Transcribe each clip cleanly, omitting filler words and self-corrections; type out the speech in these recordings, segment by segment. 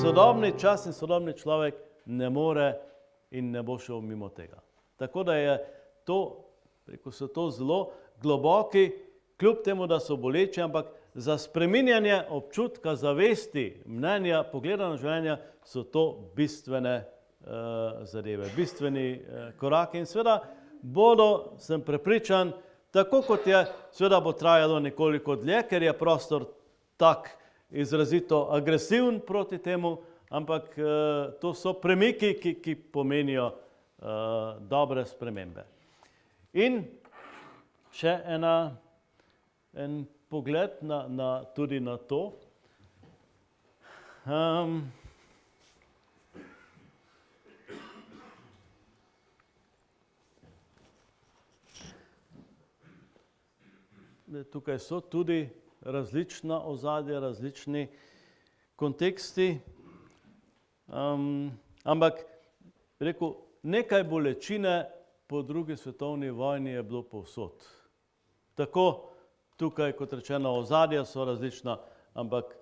sodobni čas in sodobni človek ne more in ne bo šel mimo tega. Tako da je to, rekel, so to zelo globoki, kljub temu, da so boleči, ampak za spreminjanje občutka, zavesti, mnenja, pogleda na življenje so to bistvene zadeve, bistveni koraki in seveda bodo, sem prepričan, tako kot je, seveda bo trajalo nekoliko dlje, ker je prostor tak izrazito agresiven proti temu, ampak to so premiki, ki pomenijo dobre spremembe. In še en pogled tudi na to. Tukaj so tudi različna ozadja, različni konteksti, ampak rekel, nekaj bolečine po drugi svetovni vojni je bilo povsod. Tako tukaj, kot rečeno, ozadja so različna, ampak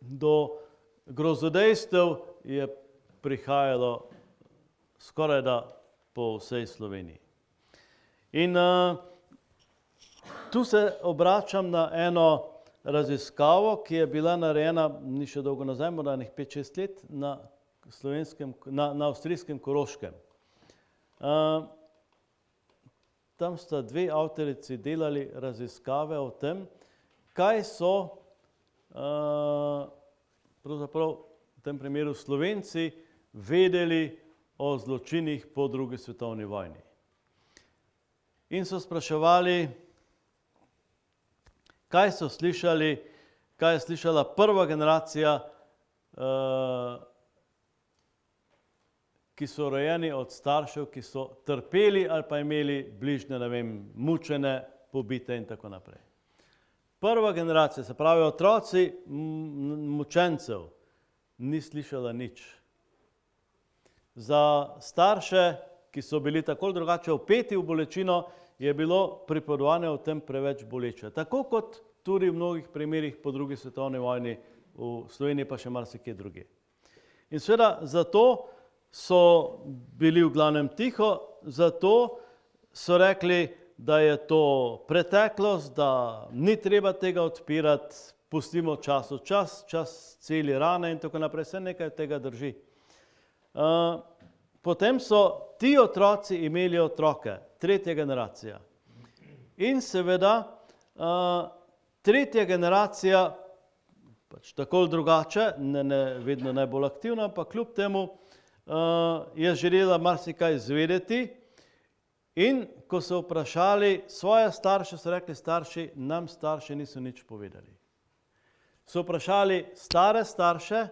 do grozodejstev je prihajalo skorajda po vsej Sloveniji. In tu se obračam na eno raziskavo, ki je bila narejena, ni še dolgo nazaj, morda 5-6 let, na avstrijskem Koroškem. Tam sta dve avtorici delali raziskave o tem, kaj so pravzaprav v tem primeru Slovenci vedeli o zločinih po drugi svetovni vojni. In so spraševali, kaj so slišali, kaj je slišala prva generacija, ki so rojeni od staršev, ki so trpeli ali pa imeli bližnje, ne vem, mučene, pobite in tako naprej. Prva generacija, se pravi otroci mučencev, ni slišala nič. Za starše, ki so bili tako drugače vpeti v bolečino, je bilo pripovedovanje o tem preveč boleče. Tako kot tudi v mnogih primerih po drugi svetovni vojni v Sloveniji pa še marsikje drugje. In seveda zato so bili v glavnem tiho, zato so rekli, da je to preteklost, da ni treba tega odpirati, pustimo času čas celi rane in tako naprej, vse nekaj tega drži. Potem so ti otroci imeli otroke, tretja generacija. In seveda tretja generacija, pač tako ali drugače, ne vedno najbolj aktivna, pa kljub temu je želela marsikaj izvedeti. In ko so vprašali svoje starše, so rekli starši, nam starši niso nič povedali. So vprašali stare starše,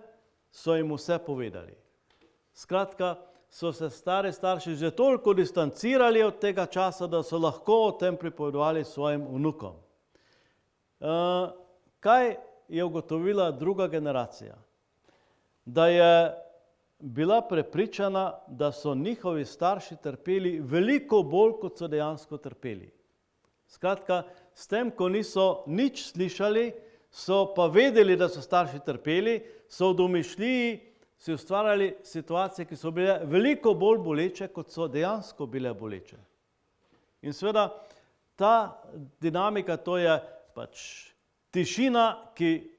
so jim vse povedali. Skratka, so se stari starši že toliko distancirali od tega časa, da so lahko o tem pripovedovali svojim vnukom. Kaj je ugotovila druga generacija? Da je bila prepričana, da so njihovi starši trpeli veliko bolj, kot so dejansko trpeli. Skratka, s tem, ko niso nič slišali, so pa vedeli, da so starši trpeli, so v domišljiji si ustvarjali situacije, ki so bile veliko bolj boleče, kot so dejansko bile boleče. In seveda ta dinamika, to je pač tišina, ki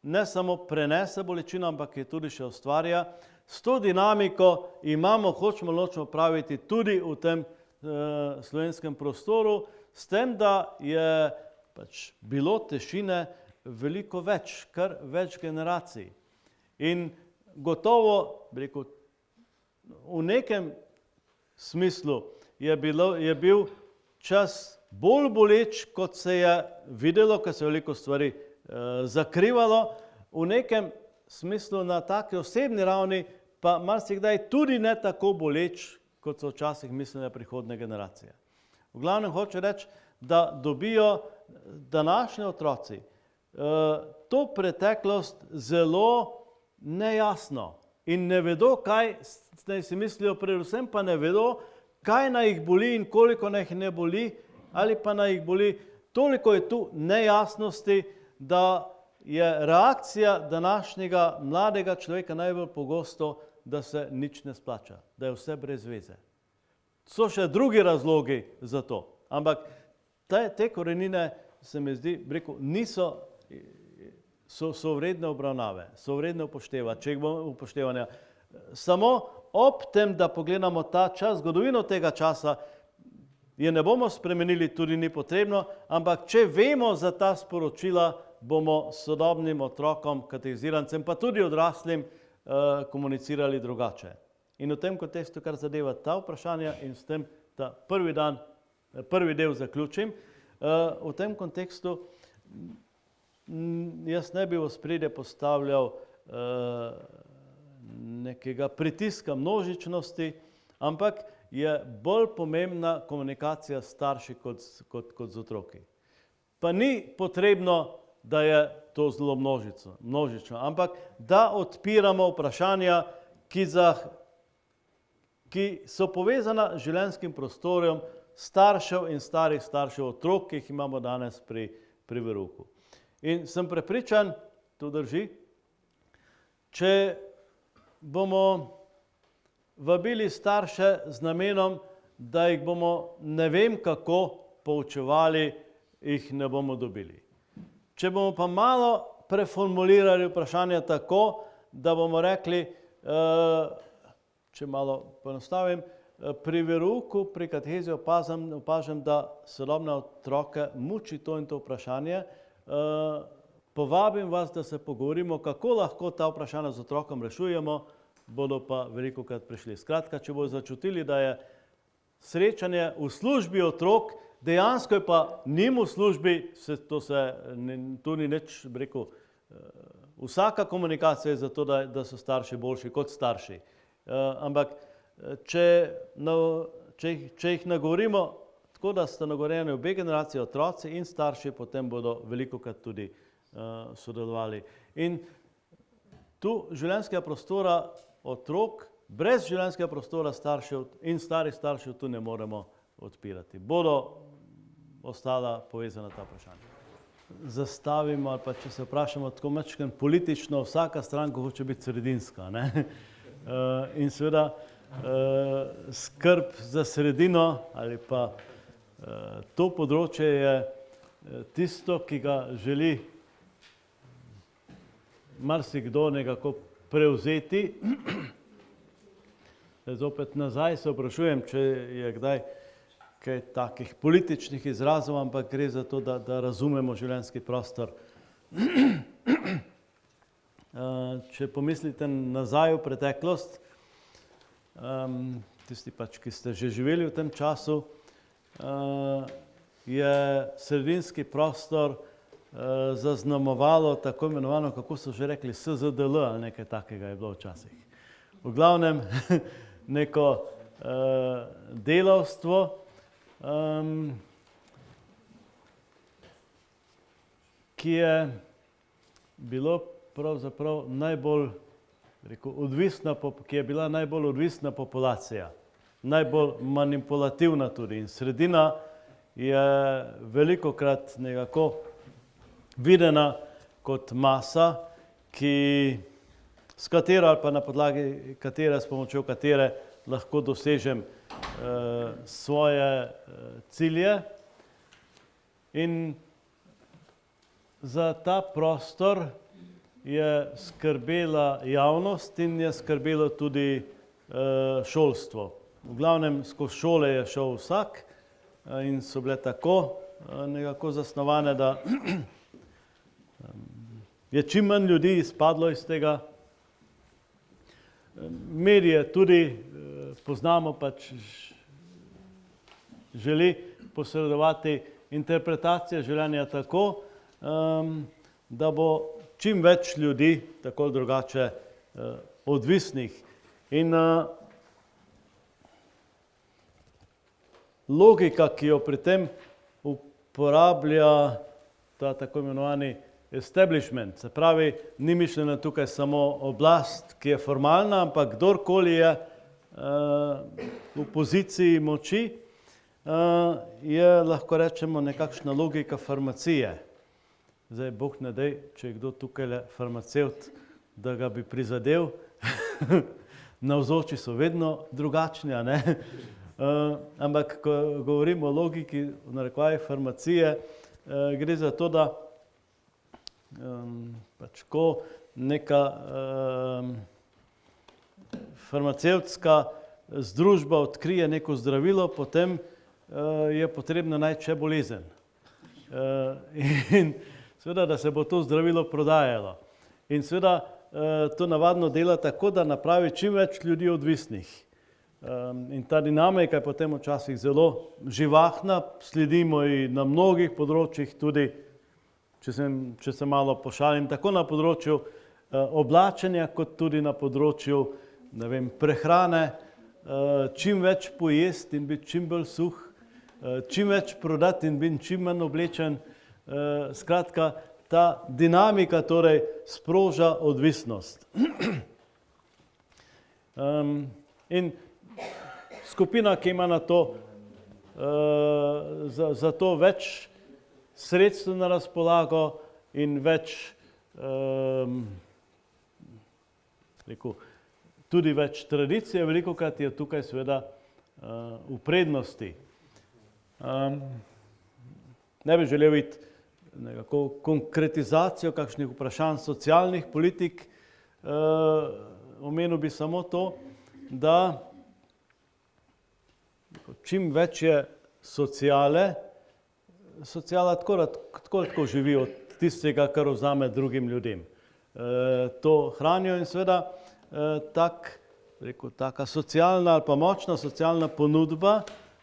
ne samo prenese bolečino, ampak je tudi še ustvarja. S to dinamiko imamo, hočemo nočemo praviti, tudi v tem slovenskem prostoru, s tem, da je pač bilo tišine veliko več, kar več generacij. In gotovo, rekel, v nekem smislu je bil čas bolj boleč, kot se je videlo, ker se je veliko stvari zakrivalo, v nekem smislu na taki osebni ravni, pa marsikdaj tudi ne tako boleč, kot so včasih mislile prihodne generacije. V glavnem hoče reči, da dobijo današnji otroci to preteklost zelo nejasno in ne vedo, kaj naj si mislijo, predvsem pa ne vedo, kaj naj jih boli in koliko naj jih ne boli, ali pa naj jih boli. Toliko je tu nejasnosti, da je reakcija današnjega mladega človeka najbolj pogosto, da se nič ne splača, da je vse brez veze. So še drugi razlogi za to, ampak te korenine, se mi zdi, rekel, so vredne obravnave, so vredne upoštevati, če jih bomo upoštevanja. Samo ob tem, da pogledamo ta čas, zgodovino tega časa, je ne bomo spremenili, tudi ni potrebno, ampak če vemo za ta sporočila, bomo sodobnim otrokom, katehizirancem, pa tudi odraslim komunicirali drugače. In v tem kontekstu, kar zadeva ta vprašanja in s tem ta prvi del zaključim, v tem kontekstu jaz ne bi v ospredje postavljal nekega pritiska množičnosti, ampak je bolj pomembna komunikacija s starši kot z otroki. Pa ni potrebno, da je to zelo množično, ampak da odpiramo vprašanja, ki so povezana z življenjskim prostorom staršev in starih staršev otrok, ki jih imamo danes pri verouku. In sem prepričan, to drži, če bomo vabili starše z namenom, da jih bomo ne vem kako poučevali, jih ne bomo dobili. Če bomo pa malo preformulirali vprašanja tako, da bomo rekli, če malo poenostavim, pri verouku, pri katehezi opažam, da sodobne otroke muči to in to vprašanje. Povabim vas, da se pogovorimo, kako lahko ta vprašanja z otrokom rešujemo, bodo pa velikokrat prišli. Skratka, če bodo začutili, da je srečanje v službi otrok, dejansko je pa njim v službi, to ni nič, rekel, vsaka komunikacija je zato, da so starši boljši kot starši. Ampak, če jih nagovorimo tako, da sta nagovorjeni obe generacije, otroci in starši, potem bodo velikokrat tudi sodelovali. In tu življenjskega prostora otrok, brez življenjskega prostora staršev in starih staršev tu ne moremo odpirati. Bodo ostala povezana ta vprašanja. Zastavimo, ali pa če se vprašamo tako majčkeno politično, vsaka stranka hoče biti sredinska, ne? In seveda skrb za sredino ali pa to področje je tisto, ki ga želi marsikdo nekako prevzeti. Zopet nazaj se vprašujem, če je kdaj kaj takih političnih izrazov, ampak gre za to, da razumemo življenjski prostor. Če pomislite nazaj v preteklost, tisti pač, ki ste že živeli v tem času, je sredinski prostor zaznamovalo tako imenovano, kako so že rekli, SZDL ali nekaj takega je bilo včasih. V glavnem neko delavstvo, ki je bilo pravzaprav najbolj, ki je bila najbolj odvisna populacija, najbolj manipulativna tudi. In sredina je velikokrat nekako videna kot masa, s katero ali pa na podlagi katere, s pomočjo katere lahko dosežem svoje cilje. In za ta prostor je skrbela javnost in je skrbelo tudi šolstvo. V glavnem skozi šole je šel vsak in so bile tako nekako zasnovane, da je čim manj ljudi izpadlo iz tega. Medije tudi poznamo, pač želi posredovati interpretacije življenja tako, da bo čim več ljudi tako ali drugače odvisnih. In logika, ki jo pri tem uporablja ta tako imenovani establishment, se pravi, ni mišljena tukaj samo oblast, ki je formalna, ampak kdorkoli je v poziciji moči, je, lahko rečemo, nekakšna logika farmacije. Zdaj, Bog ne daj, če je kdo tukaj farmacevt, da ga bi prizadel. Navzoči so vedno drugačni, a ne? Ampak, ko govorimo o logiki, v narekovajih farmacije, gre za to, da pač ko neka farmacevtska združba odkrije neko zdravilo, potem je potrebno najti še bolezen. In seveda, da se bo to zdravilo prodajalo. In seveda to navadno dela tako, da napravi čim več ljudi odvisnih. In ta dinamika je potem včasih zelo živahna, sledimo ji na mnogih področjih, tudi, če se malo pošalim, tako na področju oblačenja, kot tudi na področju, ne vem, prehrane, čim več pojesti in biti čim bolj suh, čim več prodati in biti čim manj oblečen. Skratka, ta dinamika torej sproža odvisnost. In skupina, ki ima na to, za to več sredstev na razpolago in več, tudi več tradicije, velikokrat je tukaj seveda v prednosti. Ne bi želel videti nekako konkretizacijo kakšnih vprašanj socialnih politik, omenil bi samo to, da čim več je sociale, sociala tako živi od tistega, kar vzame drugim ljudem. To hranijo in seveda taka socialna ali pa močna socialna ponudba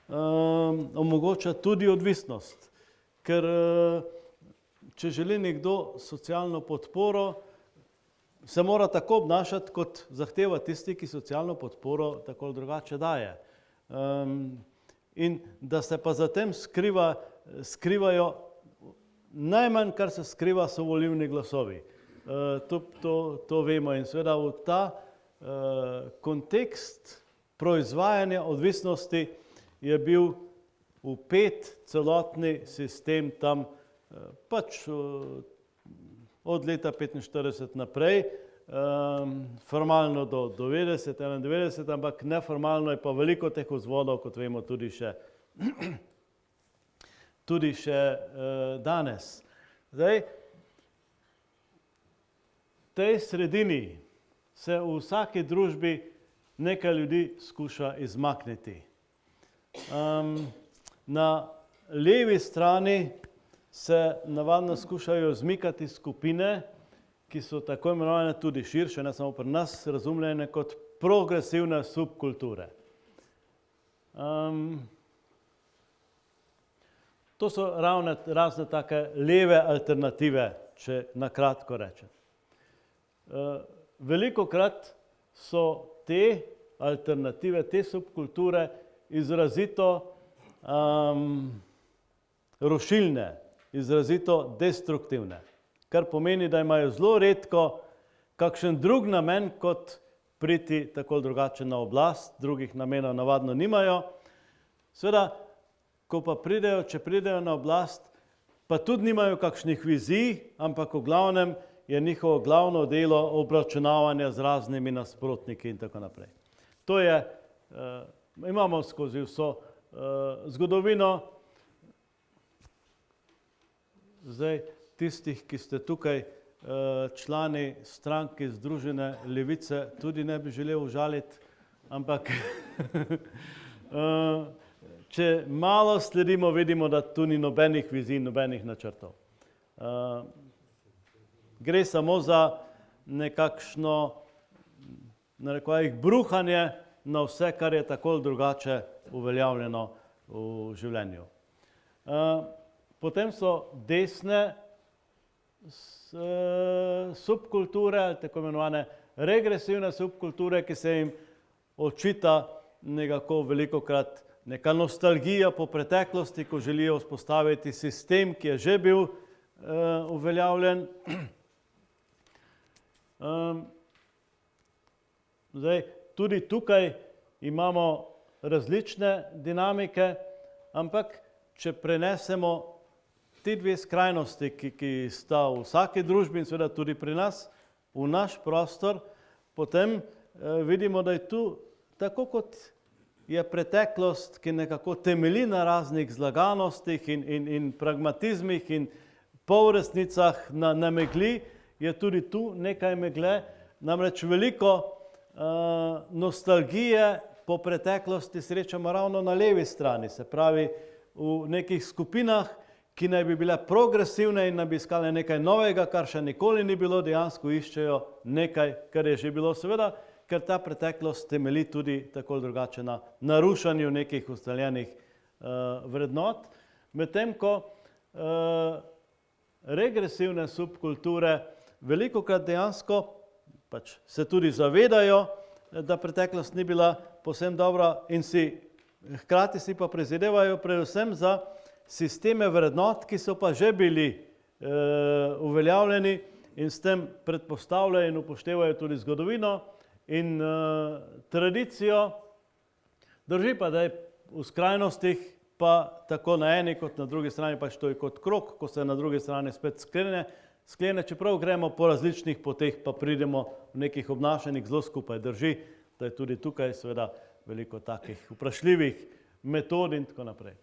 omogoča tudi odvisnost. Ker če želi nekdo socialno podporo, se mora tako obnašati, kot zahteva tisti, ki socialno podporo tako ali drugače daje. In da se pa zatem skrivajo, najmanj, kar se skriva, so volilni glasovi. To vemo in seveda v ta kontekst proizvajanja odvisnosti je bil vpet celotni sistem tam pač od leta 1945 naprej, formalno do 90, 91, ampak neformalno je pa veliko teh vzvodov, kot vemo, tudi še danes. Zdaj, v tej sredini se v vsaki družbi nekaj ljudi skuša izmakniti. Na levi strani se navadno skušajo izmikati skupine, ki so tako imenovane tudi širše, ne samo pri nas, razumljene kot progresivne subkulture. To so razne take leve alternative, če na kratko rečem. Velikokrat so te alternative, te subkulture izrazito rušilne, izrazito destruktivne, kar pomeni, da imajo zelo redko kakšen drug namen, kot priti tako ali drugače na oblast, drugih namenov navadno nimajo. Seveda, če pridejo na oblast, pa tudi nimajo kakšnih vizij, ampak v glavnem je njihovo glavno delo obračunavanje z raznimi nasprotniki in tako naprej. To je, imamo skozi vso zgodovino. Zdaj, tistih, ki ste tukaj člani stranke Združene levice, tudi ne bi želel užaliti, ampak če malo sledimo, vidimo, da tu ni nobenih vizij, nobenih načrtov. Gre samo za nekakšno, na rekovajih, bruhanje na vse, kar je tako ali drugače uveljavljeno v življenju. Potem so desne subkulture, tako imenovane regresivne subkulture, ki se jim očita nekako velikokrat neka nostalgija po preteklosti, ko želijo vzpostaviti sistem, ki je že bil uveljavljen. Zdaj, tudi tukaj imamo različne dinamike, ampak če prenesemo ti dve skrajnosti, ki sta v vsaki družbi in seveda tudi pri nas, v naš prostor, potem vidimo, da je tu, tako kot je preteklost, ki nekako temelji na raznih zlaganostih in pragmatizmih in polresnicah na megli, je tudi tu nekaj megle, namreč veliko nostalgije po preteklosti srečamo ravno na levi strani, se pravi v nekih skupinah, ki naj bi bile progresivne in naj bi iskale nekaj novega, kar še nikoli ni bilo, dejansko iščejo nekaj, kar je že bilo, seveda, ker ta preteklost temelji tudi tako drugače na narušanju nekih ustaljenih vrednot, medtem ko regresivne subkulture velikokrat dejansko pač se tudi zavedajo, da preteklost ni bila povsem dobra in hkrati si pa prizadevajo predvsem za sisteme vrednot, ki so pa že bili uveljavljeni in s tem predpostavljajo in upoštevajo tudi zgodovino in tradicijo. Drži pa, da je v skrajnostih pa tako na eni kot na drugi strani pač to je kot krog, ko se na drugi strani spet sklene, čeprav gremo po različnih poteh, pa pridemo v nekih obnašanjih zelo skupaj. Drži, da je tudi tukaj seveda veliko takih vprašljivih metod in tako naprej.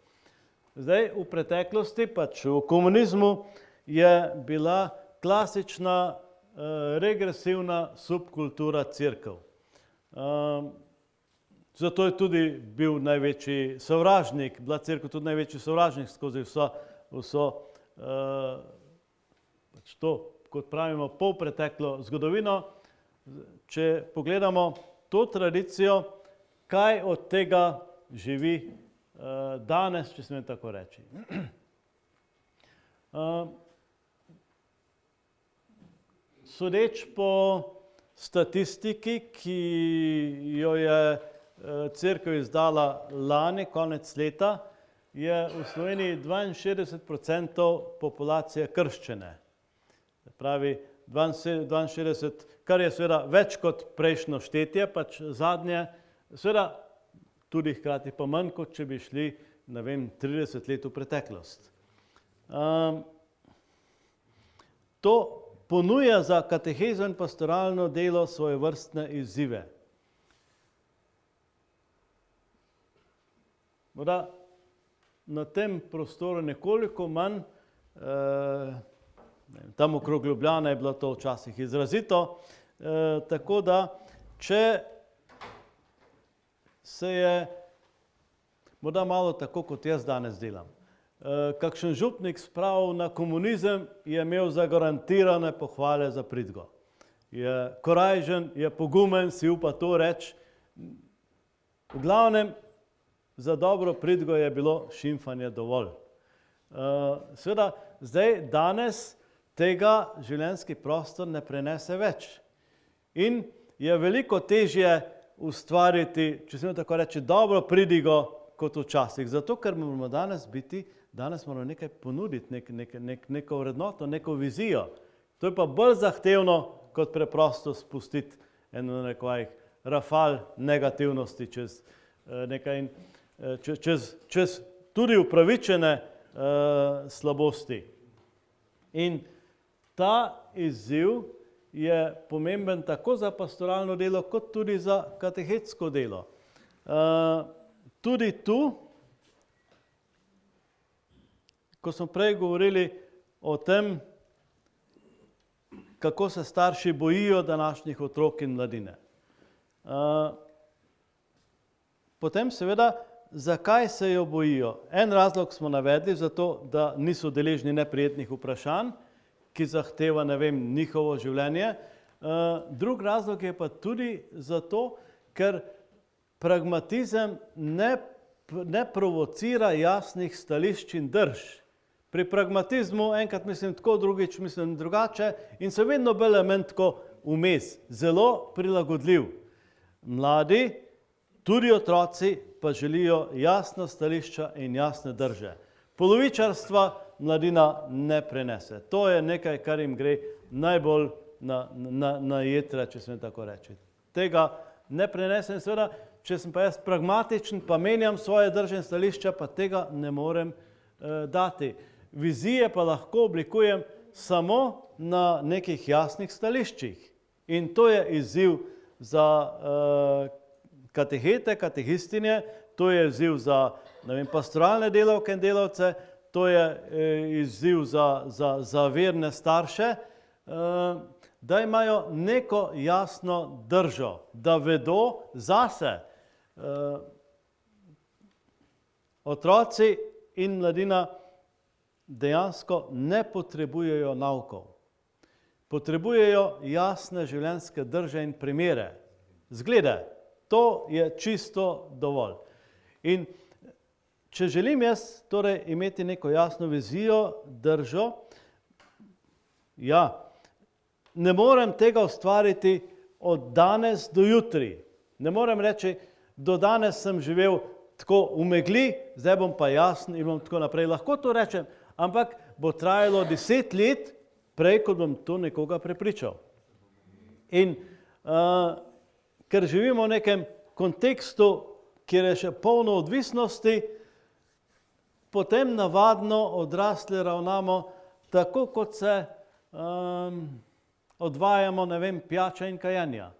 Zdaj, v preteklosti, pač v komunizmu, je bila klasična regresivna subkultura cerkev. Zato je tudi bil največji sovražnik, bila cerkev tudi največji sovražnik skozi vso pač to, kot pravimo, polpreteklo zgodovino. Če pogledamo to tradicijo, kaj od tega živi danes, če smem tako reči. Sodeč po statistiki, ki jo je cerkev izdala lani, konec leta, je v Sloveniji 62% populacije krščene. Pravi 62, kar je seveda več kot prejšnjo štetje, pač zadnje, seveda tudi hkrati pa manj, kot če bi šli, ne vem, 30 let v preteklost. To ponuja za katehezo in pastoralno delo svojevrstne izzive. Morda na tem prostoru nekoliko manj, tam okrog Ljubljane je bilo to včasih izrazito, tako da, če se je morda malo tako, kot jaz danes delam, kakšen župnik spravil na komunizem, je imel zagarantirane pohvale za pridgo. Je korajžen, je pogumen, si upa to reči. V glavnem, za dobro pridgo je bilo šimfanje dovolj. Seveda, zdaj, danes tega življenjski prostor ne prenese več. In je veliko težje ustvariti, če se tako reče, dobro pridigo kot včasih. Zato, ker moramo danes moramo nekaj ponuditi, neko vrednoto, neko vizijo. To je pa bolj zahtevno, kot preprosto spustiti eno nekaj rafal negativnosti čez nekaj, čez tudi upravičene slabosti. In ta izziv je pomemben tako za pastoralno delo, kot tudi za katehetsko delo. Tudi tu, ko smo prej govorili o tem, kako se starši bojijo današnjih otrok in mladine. Potem seveda, zakaj se jo bojijo? En razlog smo navedli, zato da niso deležni neprijetnih vprašanj, ki zahteva, ne vem, njihovo življenje. Drug razlog je pa tudi zato, ker pragmatizem ne provocira jasnih stališč in drž. Pri pragmatizmu enkrat mislim tako, drugič mislim drugače in se vedno bolj element tako vmes, zelo prilagodljiv. Mladi, tudi otroci, pa želijo jasno stališča in jasne drže. Polovičarstva mladina ne prenese. To je nekaj, kar jim gre najbolj na jetra, če smem tako reči. Tega ne prenesem, seveda, če sem pa jaz pragmatičen, pa menjam svoje drže in stališča, pa tega ne morem dati. vizije pa lahko oblikujem samo na nekih jasnih stališčih. In to je izziv za katehete, katehistinje, to je izziv za pastoralne delavke in delavce, to je izziv za verne starše, da imajo neko jasno držo, da vedo zase. Otroci in mladina dejansko ne potrebujejo naukov. Potrebujejo jasne življenjske drže in primere. Zglede, to je čisto dovolj. In če želim jaz torej imeti neko jasno vizijo, držo, ne morem tega ustvariti od danes do jutri. Ne morem reči, do danes sem živel tako v megli, zdaj bom pa jasen in bom tako naprej. Lahko to rečem, ampak bo trajalo 10 let, prej, kot bom to nekoga prepričal. In ker živimo v nekem kontekstu, kjer je še polno odvisnosti, potem navadno odrasli ravnamo tako, kot se odvajamo, pijača in kajenja.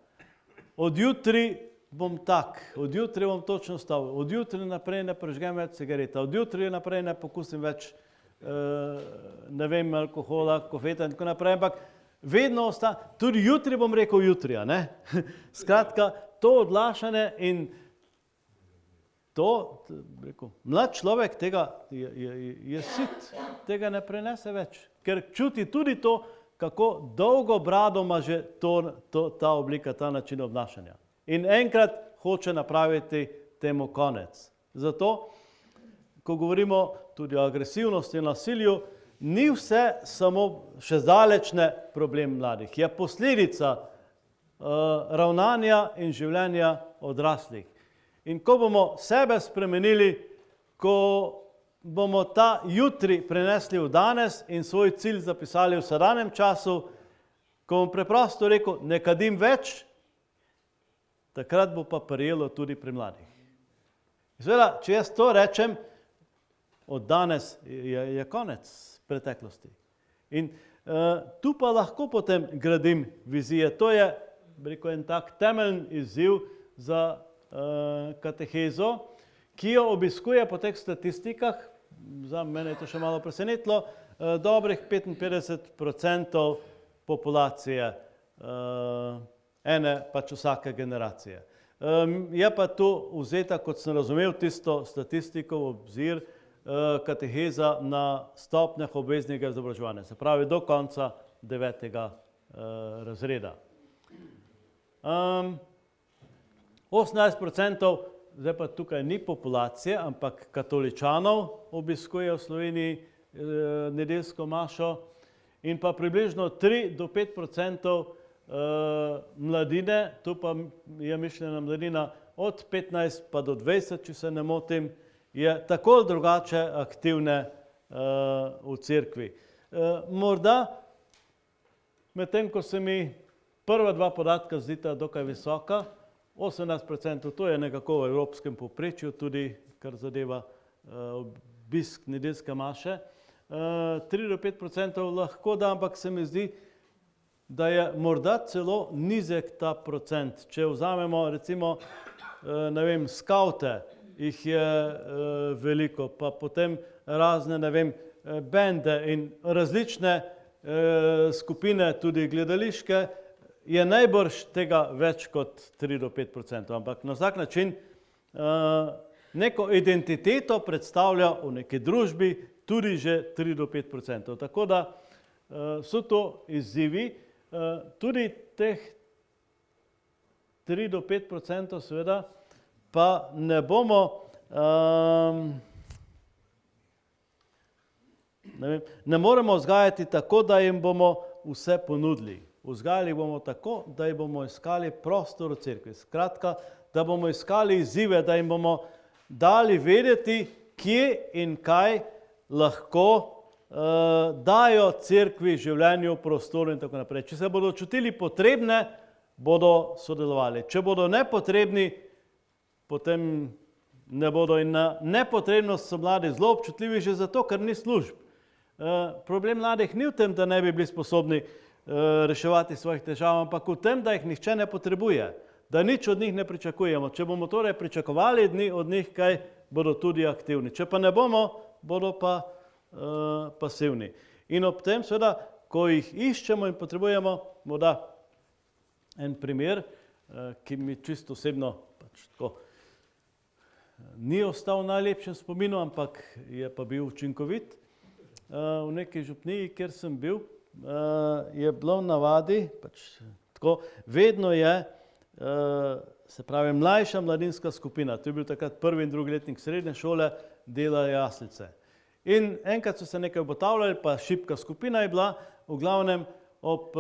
Od jutri bom tak, od jutri bom točno stal, od jutri naprej ne prežgem več cigareta, od jutri naprej ne pokusim več alkohola, kofeta in tako naprej, ampak vedno ostane, tudi jutri bom rekel jutri, a ne? Skratka, to odlašanje in to, mlad človek tega je sit, tega ne prenese več, ker čuti tudi to, kako dolgo brado ima že ta oblika, ta način obnašanja. In enkrat hoče napraviti temu konec. Zato, ko govorimo tudi o agresivnosti in nasilju, ni vse samo še zdaleč ne problem mladih. Je posledica ravnanja in življenja odraslih. In ko bomo sebe spremenili, ko bomo ta jutri prenesli v danes in svoj cilj zapisali v sedanjem času, ko bom preprosto rekel, ne kadim več, takrat bo pa prijelo tudi pri mladih. Seveda, če jaz to rečem, od danes je konec preteklosti. In tu pa lahko potem gradim vizije. To je, en tak temeljni izziv za katehezo, ki jo obiskuje po teh statistikah, za mene je to še malo presenetilo, dobrih 55% populacije ene pač vsake generacije. Je pa tu vzeta, kot sem razumel, tisto statistiko v obzir, kateheza na stopnjah obveznega izobraževanja, se pravi do konca 9. razreda. 18%, zdaj pa tukaj ni populacije, ampak katoličanov obiskuje v Sloveniji nedeljsko mašo in pa približno 3 do 5% mladine, tu pa je mišljena mladina od 15 pa do 20, če se ne motim, je tako ali drugače aktivne v cerkvi. Morda, medtem ko se mi prva dva podatka zdita dokaj visoka, 18%, to je nekako v evropskem povprečju, tudi kar zadeva obisk nedeljske maše, 3 do 5% lahko da, ampak se mi zdi, da je morda celo nizek ta procent. Če vzamemo recimo, skavte, jih je veliko, pa potem razne, bende in različne skupine, tudi gledališke, je najbrž tega več kot 3 do 5%, ampak na vsak način neko identiteto predstavlja v neki družbi tudi že 3 do 5%. Tako da so to izzivi, tudi teh 3 do 5% seveda pa ne bomo ne moremo vzgajati tako, da jim bomo vse ponudili. Vzgajali bomo tako, da jim bomo iskali prostor v cerkvi. Skratka, da bomo iskali izzive, da jim bomo dali vedeti, kje in kaj lahko dajo cerkvi, življenju, prostoru in tako naprej. Če se bodo čutili potrebne, bodo sodelovali. Če bodo nepotrebni, potem ne bodo. In na nepotrebnost so mladi zelo občutljivi že zato, ker ni služb. problem mladih ni v tem, da ne bi bili sposobni reševati svojih težav, ampak v tem, da jih nihče ne potrebuje, da nič od njih ne pričakujemo. Če bomo torej pričakovali od njih kaj, bodo tudi aktivni. Če pa ne bomo, bodo pa pasivni. In ob tem, seveda, ko jih iščemo in potrebujemo, morda en primer, ki mi čisto osebno pač tako ni ostal v najlepšem spominu, ampak je pa bil učinkovit. V neki župniji, kjer sem bil, je bilo v navadi, pač tako, vedno je, se pravi, mlajša mladinska skupina, to je bil takrat prvi in drugi letnik srednje šole, delala jaslice. In enkrat so se nekaj ugotavljali, pa šibka skupina je bila, v glavnem ob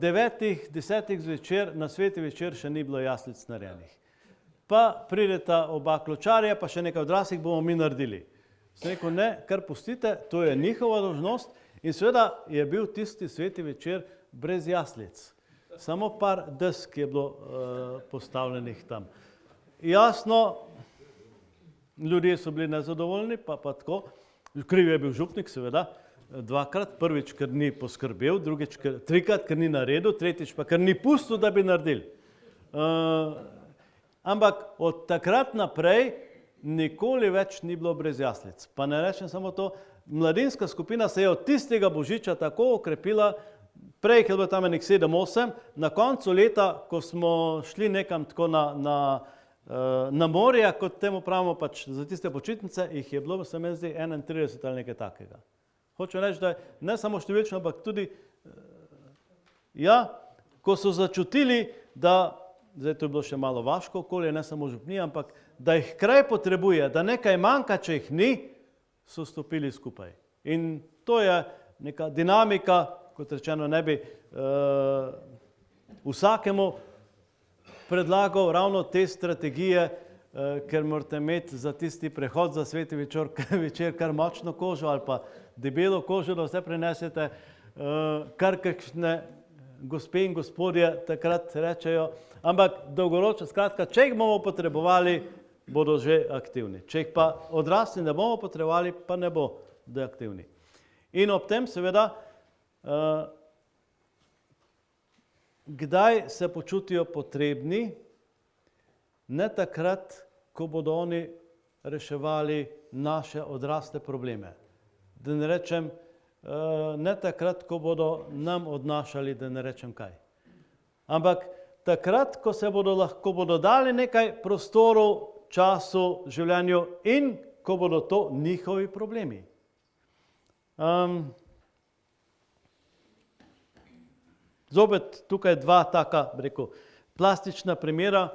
9-10 zvečer, na sveti večer še ni bilo jaslic narejenih. Pa prideta oba kločarja, pa še nekaj odraslih bomo mi naredili. Sem rekel, ne, kar pustite, to je njihova dolžnost. In seveda je bil tisti sveti večer brez jaslic. Samo par desk je bilo postavljenih tam. Jasno, ljudje so bili nezadovoljni, pa tako. Kriv je bil župnik, seveda, dvakrat. Prvič, ker ni poskrbel, drugič, trikrat, ker ni naredil, tretjič pa, ker ni pustil, da bi naredili. Ampak od takrat naprej nikoli več ni bilo brez jaslic. Pa ne rečem samo to, mladinska skupina se je od tistega božiča tako okrepila, prej, ker je bilo tam nek 7-8, na koncu leta, ko smo šli nekam tako na morje, kot temu pravimo, pač za tiste počitnice, jih je bilo, se mi zdi, 31 ali nekaj takega. Hočem reči, da ne samo številčno, ampak tudi, ko so začutili, da, zdaj to je bilo še malo vaško okolje, ne samo župnija, ampak da jih kraj potrebuje, da nekaj manjka, če jih ni, so stopili skupaj. In to je neka dinamika, kot rečeno, ne bi vsakemu predlagal ravno te strategije, ker morate imeti za tisti prehod za sveti večer kar močno kožo ali pa debelo kožo, da vse prinesete, kar kakšne gospe in gospodje takrat rečejo, ampak dolgoročno, skratka, če jih bomo potrebovali, bodo že aktivni. Če jih pa odrasli ne bomo potrebovali, pa ne bodo aktivni. In ob tem seveda, kdaj se počutijo potrebni, ne takrat, ko bodo oni reševali naše odrasle probleme. Da ne rečem, ne takrat, ko bodo nam odnašali, da ne rečem kaj. Ampak takrat, ko bodo dali nekaj prostorov, času, življenju in ko bodo to njihovi problemi. Zopet tukaj dva taka, rekel, plastična primera.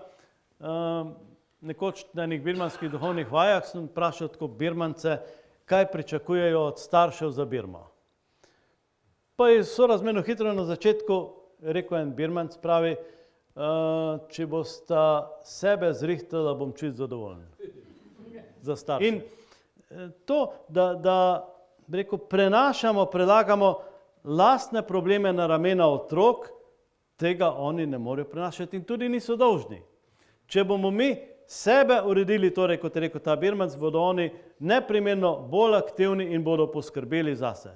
Nekoč na enih birmanskih duhovnih vajah sem vprašal tako Birmance, kaj pričakujejo od staršev za Birmo. Pa je sorazmerno hitro na začetku rekel en Birmanc, pravi, če bosta sebe zrihtala, bom čisto zadovoljen. Za starše. In to, da rekel, prelagamo lastne probleme na ramena otrok, tega oni ne morejo prenašati in tudi niso dolžni. Če bomo mi sebe uredili, torej kot je rekel ta Birmanc, bodo oni neprimerno bolj aktivni in bodo poskrbeli zase.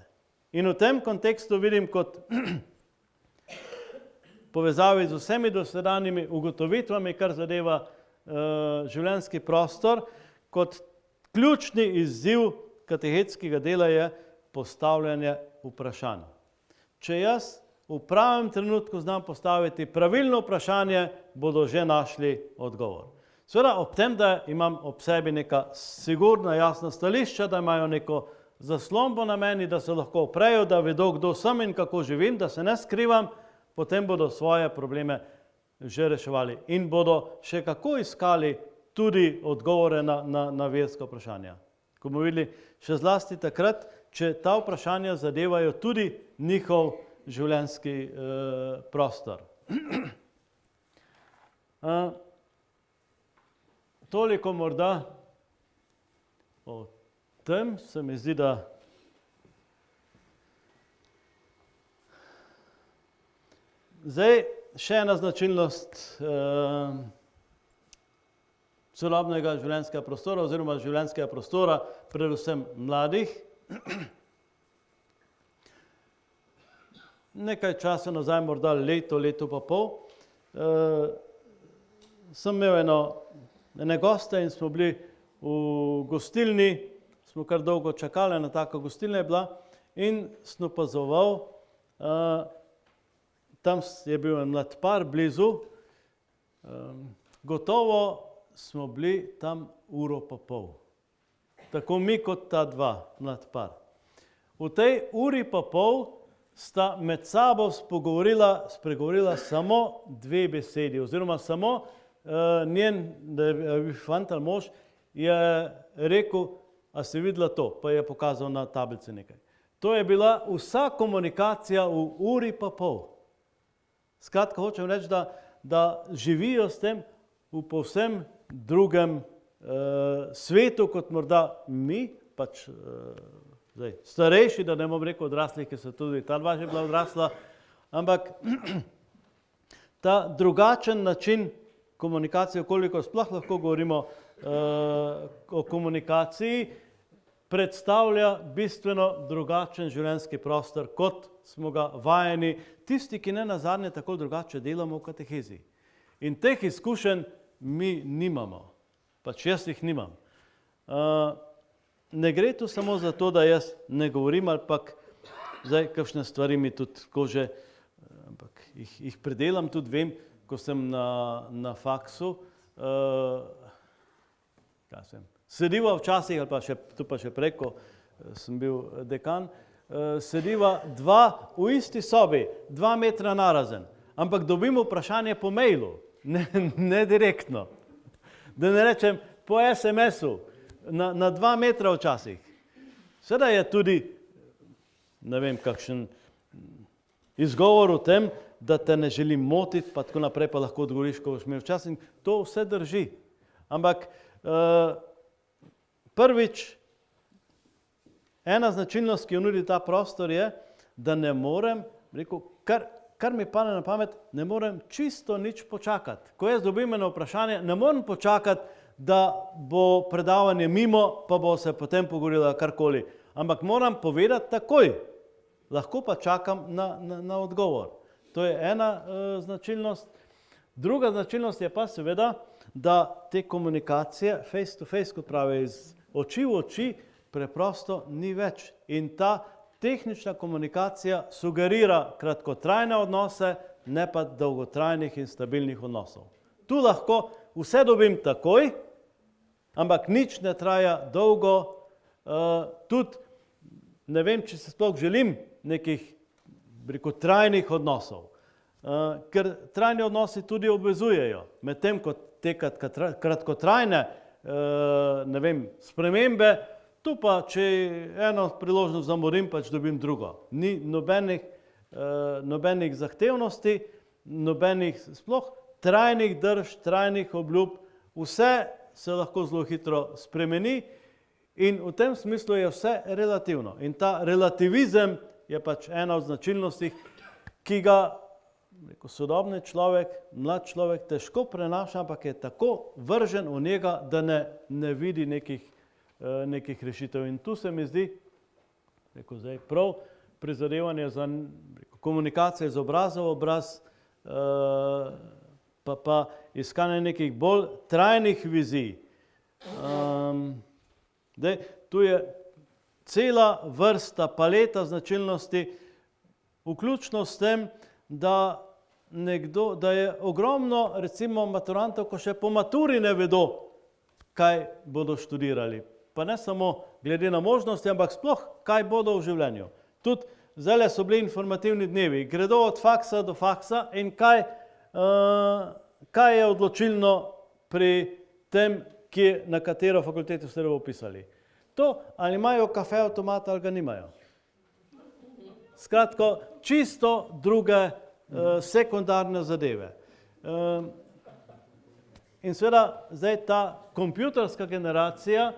In v tem kontekstu vidim kot povezavi z vsemi dosedanjimi ugotovitvami, kar zadeva življenjski prostor, kot ključni izziv katehetskega dela je postavljanje vprašanj. Če jaz v pravem trenutku znam postaviti pravilno vprašanje, bodo že našli odgovor. Seveda ob tem, da imam ob sebi neka sigurna, jasna stališča, da imajo neko zaslombo na meni, da se lahko oprejo, da vedo, kdo sem in kako živim, da se ne skrivam, potem bodo svoje probleme že reševali in bodo še kako iskali tudi odgovore na verska vprašanja. Ko bomo videli, še zlasti takrat, če ta vprašanja zadevajo tudi njihov življenjski prostor. Toliko morda o tem, se mi zdi, da zdaj še ena značilnost sodobnega življenjskega prostora oziroma življenjskega prostora, predvsem mladih. nekaj časa nazaj, morda leto pa pol, sem imel ene goste in smo bili v gostilni, smo kar dolgo čakali, ena taka gostilna je bila in sem opazoval, tam je bil en mlad par blizu, gotovo smo bili tam uro pa pol. Tako mi kot ta dva mlad par. V tej uri pa pol sta med sabo spregovorila samo dve besedi, oziroma samo njen, da je bil fant ali mož, je rekel, a si videla to, pa je pokazal na tablici nekaj. To je bila vsa komunikacija v uri pa pol. Skratka, hočem reči, da živijo s tem v povsem drugem svetu, kot morda mi, pač zdaj, starejši, da ne bom rekel odraslih, ker so tudi ta dva že bila odrasla, ampak ta drugačen način komunikacije, koliko sploh lahko govorimo o komunikaciji, predstavlja bistveno drugačen življenjski prostor, kot smo ga vajeni, tisti, ki ne nazadnje tako drugače delamo v katehezi. In teh izkušenj mi nimamo, pač jaz jih nimam. Ne gre tu samo za to, da jaz ne govorim, ali pak zdaj kakšne stvari mi tudi tako že, ampak jih predelam, tudi vem, ko sem na faksu, sediva včasih, ali pa tu pa še preko, sem bil dekan, sediva dva v isti sobi, 2 metra narazen, ampak dobimo vprašanje po mailu, ne direktno. Da ne rečem po SMS-u, na 2 metra včasih. Seveda je tudi, ne vem, kakšen izgovor v tem, da te ne želim motiti, pa tako naprej, pa lahko odgovoriš, ko boš imel včasih. To vse drži. Ampak prvič, ena značilnost, ki jo nudi ta prostor, je, da ne morem, rekel, kar mi pade na pamet, ne morem čisto nič počakati. Ko jaz dobim eno vprašanje, ne morem počakati, da bo predavanje mimo, pa bo se potem pogovorila karkoli. Ampak moram povedati takoj. Lahko pa čakam na odgovor. To je ena značilnost. Druga značilnost je pa seveda, da te komunikacije face to face, kot pravi, iz oči v oči, preprosto ni več. In ta tehnična komunikacija sugerira kratkotrajne odnose, ne pa dolgotrajnih in stabilnih odnosov. Tu lahko vse dobim takoj, ampak nič ne traja dolgo. Tudi ne vem, če se sploh želim nekih trajnih odnosov. Ker trajni odnosi tudi obvezujejo. Medtem ko te kratkotrajne ne vem, spremembe, tu pa, če eno priložnost zamorim, pač dobim drugo. Ni nobenih zahtevnosti, nobenih sploh trajnih drž, trajnih obljub, vse se lahko zelo hitro spremeni in v tem smislu je vse relativno. In ta relativizem je pač ena od značilnosti, ki ga sodobni človek, mlad človek težko prenaša, ampak je tako vržen v njega, da ne vidi nekih rešitev. In tu se mi zdi, zdaj prav prizadevanje za komunikacijo iz obraza v obraz, pa iskanje nekih bolj trajnih vizij. Tu je cela vrsta, paleta značilnosti, vključno s tem, da je ogromno, recimo, maturantov, ko še po maturi ne vedo, kaj bodo študirali. Pa ne samo glede na možnosti, ampak sploh, kaj bodo v življenju. Tudi zdaj so bili informativni dnevi, gredo od faksa do faksa in kaj je odločilno pri tem, na katero fakulteto ste jo upisali. To, ali imajo kafe avtomat ali ga nimajo. Skratko, čisto druge sekundarne zadeve. In seveda, zdaj ta kompjuterska generacija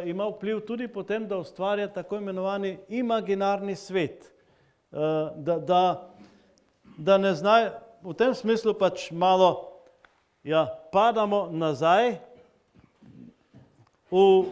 ima vpliv tudi potem, da ustvarja tako imenovani imaginarni svet. Da ne znajo, v tem smislu pač malo padamo nazaj v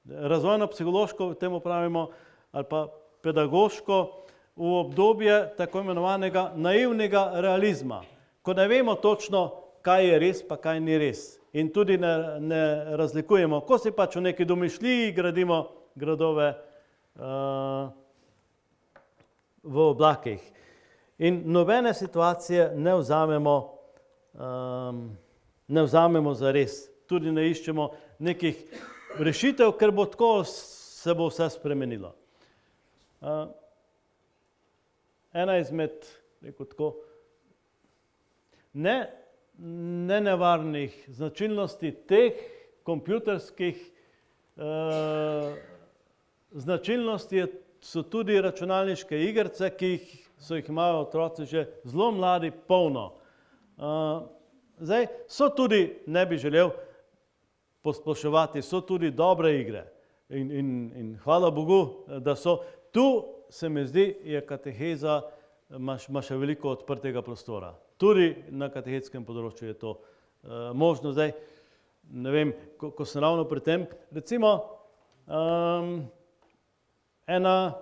razvojno-psihološko, temu pravimo, ali pa pedagoško, v obdobje tako imenovanega naivnega realizma, ko ne vemo točno, kaj je res, pa kaj ni res. In tudi ne razlikujemo, ko si pač v neki domišljiji gradimo gradove v oblakih. In nobene situacije ne vzamemo za res. Tudi ne iščemo nekih rešitev, ker bo tako, se bo vse spremenilo. Ena izmed, rekel tako, nenevarnih značilnosti teh kompjuterskih značilnosti so tudi računalniške igrice, ki jih imajo otroci že zelo mladi polno. Zdaj, so tudi, ne bi želel posploševati, so tudi dobre igre. In hvala Bogu, da so. Tu se mi zdi, je kateheza, ima še veliko odprtega prostora. Tudi na katehetskem področju je to možno. Zdaj, ne vem, ko sem ravno pri tem, recimo, ena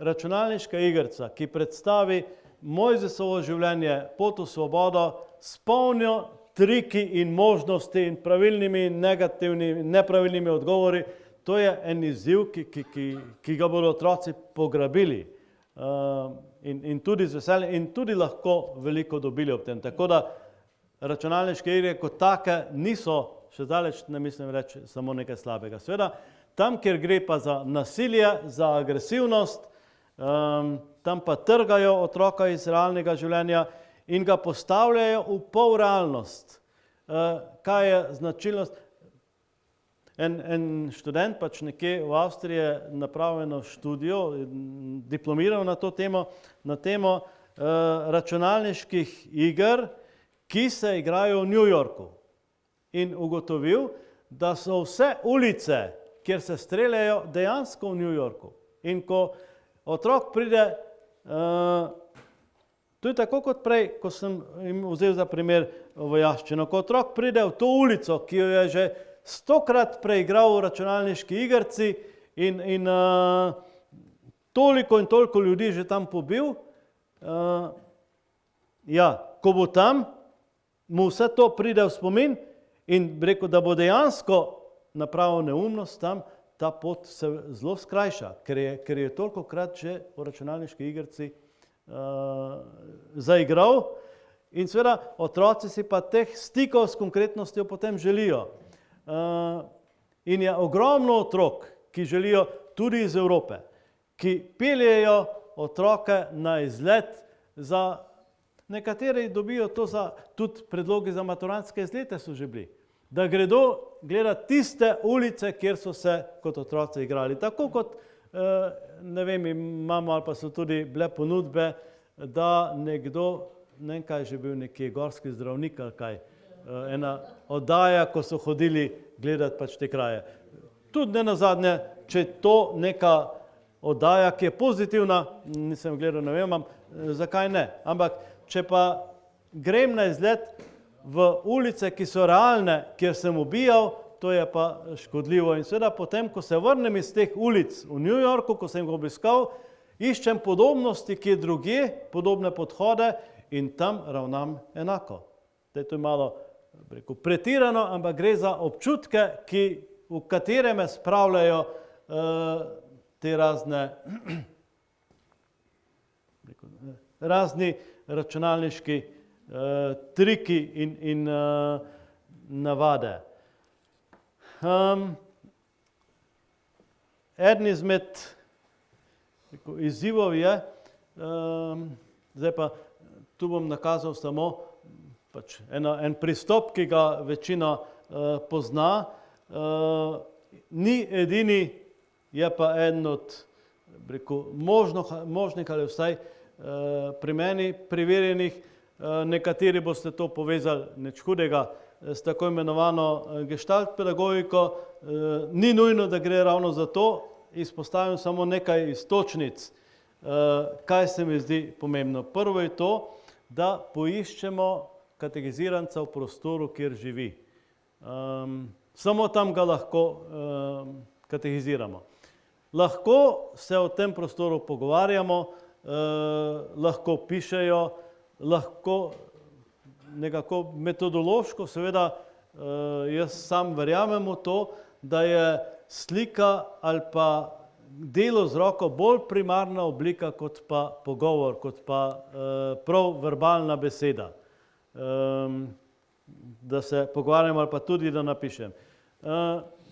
računalniška igrica, ki predstavi Mojzesovo življenje, pot v svobodo, s polnjo triki in možnosti in pravilnimi in nepravilnimi odgovori, to je en izziv, ki ga bodo otroci pograbili in tudi z veseljem in tudi lahko veliko dobili ob tem. Tako da računalniške igre kot take niso, še daleč ne mislim reči, samo nekaj slabega. Seveda, tam, kjer gre pa za nasilje, za agresivnost, tam pa trgajo otroka iz realnega življenja in ga postavljajo v polrealnost. Kaj je značilnost? En študent pač nekje v Avstriji je napravil eno študijo, diplomiral na to temo, na temo računalniških iger, ki se igrajo v New Yorku. In ugotovil, da so vse ulice, kjer se streljajo, dejansko v New Yorku. In ko otrok pride, to je tako kot prej, ko sem jim vzel za primer vojaščino, ko otrok pride v to ulico, ki jo je že 100-krat preigral v računalniški igrici in toliko in toliko ljudi že tam pobil, ko bo tam, mu vse to pride v spomin in rekel, da bo dejansko napravil neumnost tam, ta pot se zelo skrajša, ker je tolikokrat že v računalniški igrici zaigral. In seveda otroci si pa teh stikov s konkretnostjo potem želijo. In je ogromno otrok, ki želijo tudi iz Evrope, ki peljejo otroke na izlet za, nekateri dobijo to za, tudi predlogi za maturantske izlete so že bili, da gredo gledati tiste ulice, kjer so se kot otroci igrali. Tako kot, ne vem, imamo ali pa so tudi bile ponudbe, da nekdo, ne vem kaj je že bil, nekje gorski zdravnik ali kaj, ena oddaja, ko so hodili gledati pač te kraje. Tudi ne nazadnje, če je to neka oddaja, ki je pozitivna, nisem gledal, ne vem, zakaj ne. Ampak, če pa grem na izlet v ulice, ki so realne, kjer sem ubijal, to je pa škodljivo. In seveda potem, ko se vrnem iz teh ulic v New Yorku, ko sem ga obiskal, iščem podobnosti, ki je drugje, podobne podhode in tam ravnam enako. To je malo pretirano, ampak gre za občutke, v katere me spravljajo te razni računalniški triki in navade. Eden izmed izzivov je, zdaj pa tu bom nakazal samo pač en pristop, ki ga večina pozna, ni edini, je pa eden od možnih ali vsaj pri meni preverjenih, nekateri boste to povezali nič hudega s tako imenovano gestalt pedagogiko, ni nujno, da gre ravno za to, izpostavim samo nekaj iztočnic, kaj se mi zdi pomembno. Prvo je to, da poiščemo katehiziranca v prostoru, kjer živi. Samo tam ga lahko katehiziramo. lahko se v tem prostoru pogovarjamo, lahko pišejo, lahko nekako metodološko, seveda jaz sam verjamem v to, da je slika ali pa delo z roko bolj primarna oblika kot pa pogovor, kot pa prav verbalna beseda. Da se pogovarjam ali pa tudi, da napišem.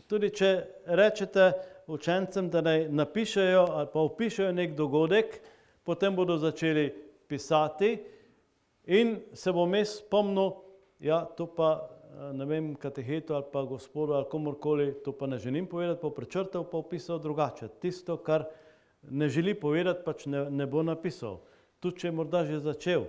Tudi če rečete učencem, da naj napišejo ali pa opišejo nek dogodek, potem bodo začeli pisati in se bom jaz spomnil, ja, to pa ne vem, katehetu ali pa gospodu ali komorkoli, to pa ne želim povedati, pa prečrtal, pa opisal drugače. Tisto, kar ne želi povedati, pač ne bo napisal. Tudi, če je morda že začel.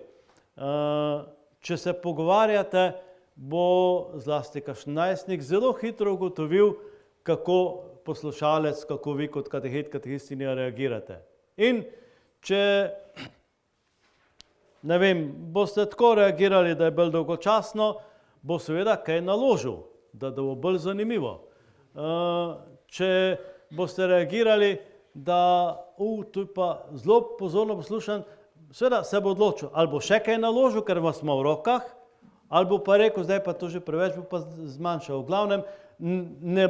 Če se pogovarjate, bo zlasti kakšen najstnik zelo hitro ugotovil, kako poslušalec, kako vi kot katehet, katehistinja reagirate. In če, ne vem, boste tako reagirali, da je bolj dolgočasno, bo seveda kaj naložil, da bo bolj zanimivo. Če boste reagirali, da tu pa zelo pozorno poslušam, seveda se bo odločil, ali bo še kaj naložil, ker vas ima v rokah, ali bo pa rekel, zdaj pa to že preveč, bo pa zmanjšal. V glavnem, ne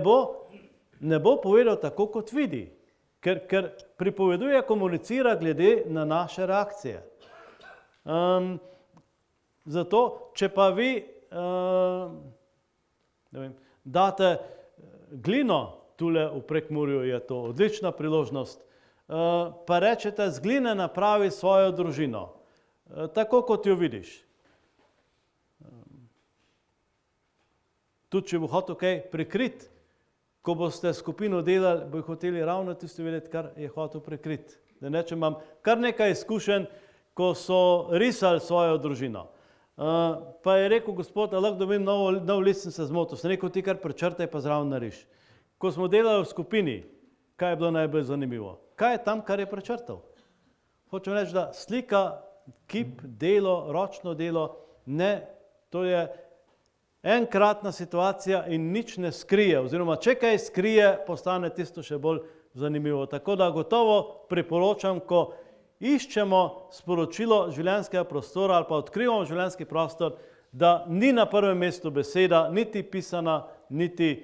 bo povedal tako, kot vidi, ker pripoveduje, komunicira glede na naše reakcije. Zato, če pa vi date glino tule v Prekmurju, je to odlična priložnost, pa rečete, z gline napravi svojo družino, tako kot jo vidiš. Tudi, če bo hotel kaj prikriti, ko boste skupino delali, bo hoteli ravno tisto vedeti, kar je hotel prikriti. Da nečem, imam kar nekaj izkušenj, ko so risali svojo družino. Pa je rekel, gospod, lahko dobim nov list, sem se zmotil. Sem rekel, ti kar prečrtaj, pa zraven nariš. Ko smo delali v skupini, kaj je bilo najbolj zanimivo? Kaj je tam, kar je prečrtal? Hočem reči, da slika, kip, delo, ročno delo, ne, to je enkratna situacija in nič ne skrije, oziroma če kaj skrije, postane tisto še bolj zanimivo. Tako da gotovo priporočam, ko iščemo sporočilo življenjskega prostora ali pa odkrivamo življenjski prostor, da ni na prvem mestu beseda, niti pisana, niti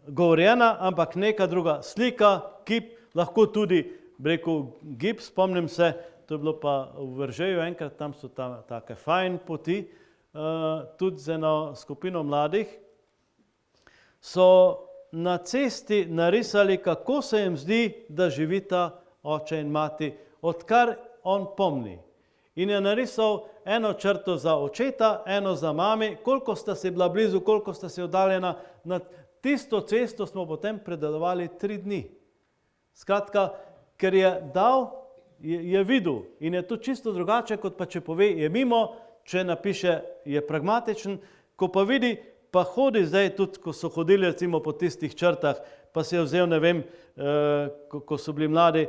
govorjena, ampak neka druga slika, kip, lahko tudi, rekel, gib, spomnim se, to je bilo pa v Veržeju enkrat, tam so take fajn poti, tudi z eno skupino mladih, so na cesti narisali, kako se jim zdi, da živita oče in mati, odkar on pomni. In je narisal eno črto za očeta, eno za mami, koliko sta si bila blizu, koliko sta si oddaljena. Na tisto cesto smo potem predelovali 3 dni. Skratka, ker je dal, je videl in je to čisto drugače, kot pa če pove, je mimo, če napiše, je pragmatičen, ko pa vidi, pa hodi zdaj tudi, ko so hodili recimo po tistih črtah, pa si je vzel, ne vem, ko so bili mladi,